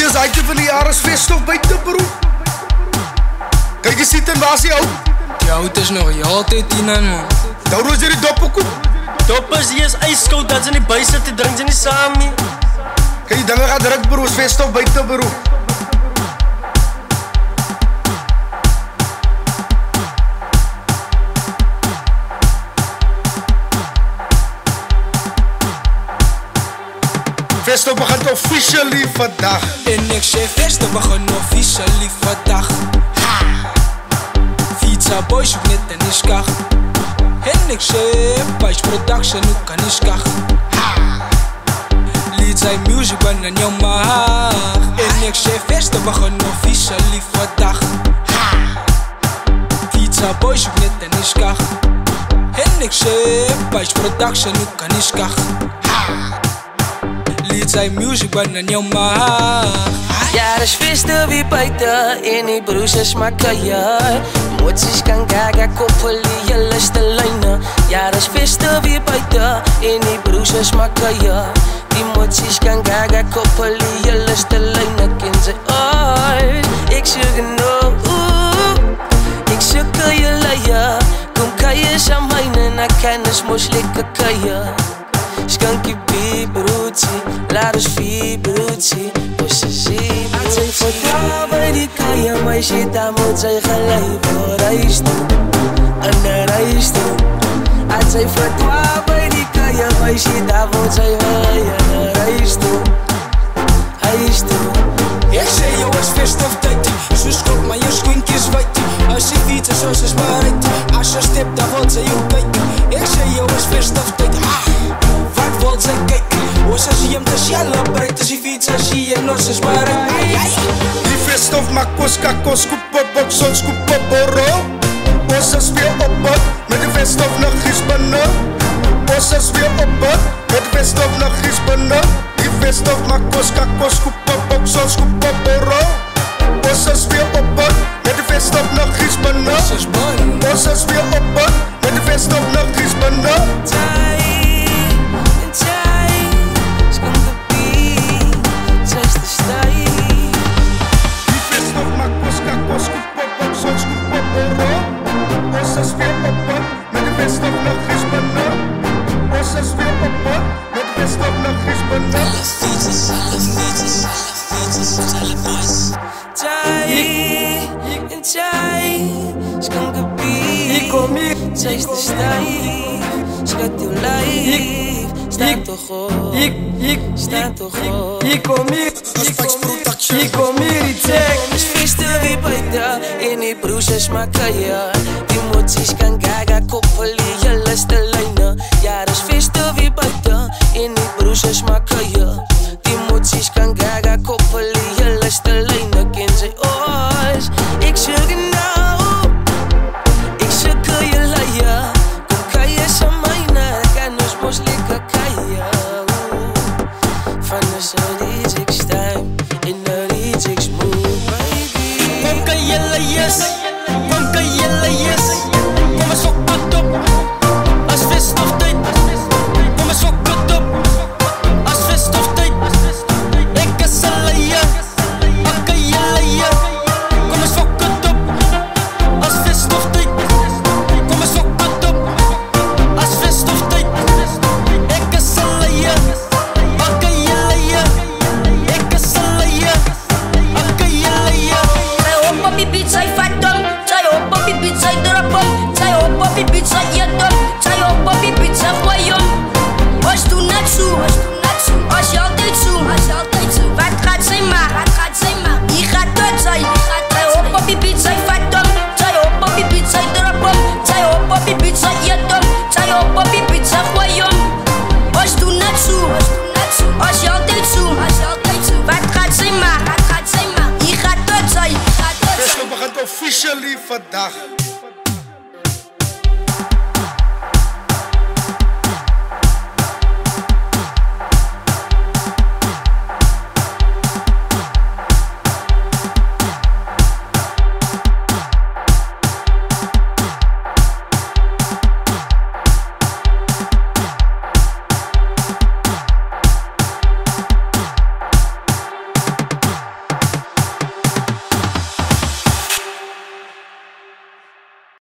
Wie is uitje van die jaar is festof buiten broek? Kijk eens ziet en waar is die oud? Die oud is nog heel altijd in man. Nou roos jy die doppekoek? Doppers die is ijskoud, dat ze in die buis zitten, drink ze niet samen nie. Kijk die dinge gaat druk bro, is festof buiten broek. Festof begint officially vandag. En ik zeg festof begin officially vandag. Fietsa boys ook net en is kach. En ik zeg Pais production ook kan is kach. Lied zijn music ben en jou mag. En ik zeg festof begin officially vandag. Fietsa boys ook net en is kach. En ik zeg Pais production ook kan is kach. Lied zijn music ben en jou mag. Ja, dat is feesten wie buiten in die broers maken je. Moties kan gaga koppelen, je lust de lijnen. Ja, dat is feesten wie buiten in die broers maken je. Die moties kan gaga koppelen, je lust de lijnen. Ken ze ooit, ik zoek no, ik zoek je leien. Kom kan je samen en kennis moest lekker kan Skanky bibruti, laat vibruti, bosse zie. Zij vertrouwen die kan je, maar shit, daar moet zij gelijk voor reis doen. En de reis doen. Zij vertrouwen die kan je, maar shit, daar moet zij gelijk en de reis doen. Reis doen. Ik zei jou is festof tijd. Zo schop maar je schoentjes wijd. Als je fietsen zoals is bereid. Als je stept dan wil zij jou kijken. Ik zei jou is festof tijd. Wat wil zij kijken? Als je hem te sjellen breekt. Als je fietsen zie je nog eens bereid. Die festof maak kos kakos, koepen bokson, skoepen borrel. Ons is weer op pad, met de festof nog is binnen. Ons is weer op pad, met de festof nog is binnen. Die festof maak kos kakos, koepen bokson, skoepen borrel. Ons is weer op pad, met de festof nog is binnen. Ons is weer op pad, met de festof nog is binnen. Zij de stijf, schat uw lijf. Staat toch op, staat toch op. Ik kom hier, ik kom hier iets zeggen. Is feesten wie buiten in die broers maken je. Die moties kan gaga koppelen, je lust de lijnen. Ja, dat is feesten wie buiten in die broers maken je. Die moties kan gaga koppelen, je lust de lijnen. Ken ze ooit, ik zoek nou, ik zoek je leien. Kom kan je samen, kan ons mos lekker kaaien. Van de Zodiacs time in de Zodiacs mood, baby. Kom kan je leien, kom kan je leien. Kom eens op het op, als festof tijd. Kom eens op het op, als festof tijd. Ik is een leien, pak kan je leien. Kom eens op het op, als festof tijd. Kom eens op het op, als festof tijd. Ik is een leien, pak kan je leien. Ik is een leien, pak kan je leien. Zij op op die beat, zij vat dan. Zij op op die beat, zij drop op. Zij op op die beat, zij eet op. Zij op op die beat, zij gooi om. Als doe net zo, als je altijd zo. Wat gaat zij maar, die gaat dood zijn. Zij op op die beat, zij vat dan. Zij op op die beat, zij drop op. Zij op op die beat, zij eet op. Zij op op die beat, zij gooi om. Als doe net zo, als je altijd zo. Wat gaat zij maar, die gaat dood zijn. Festof begint officially vandag.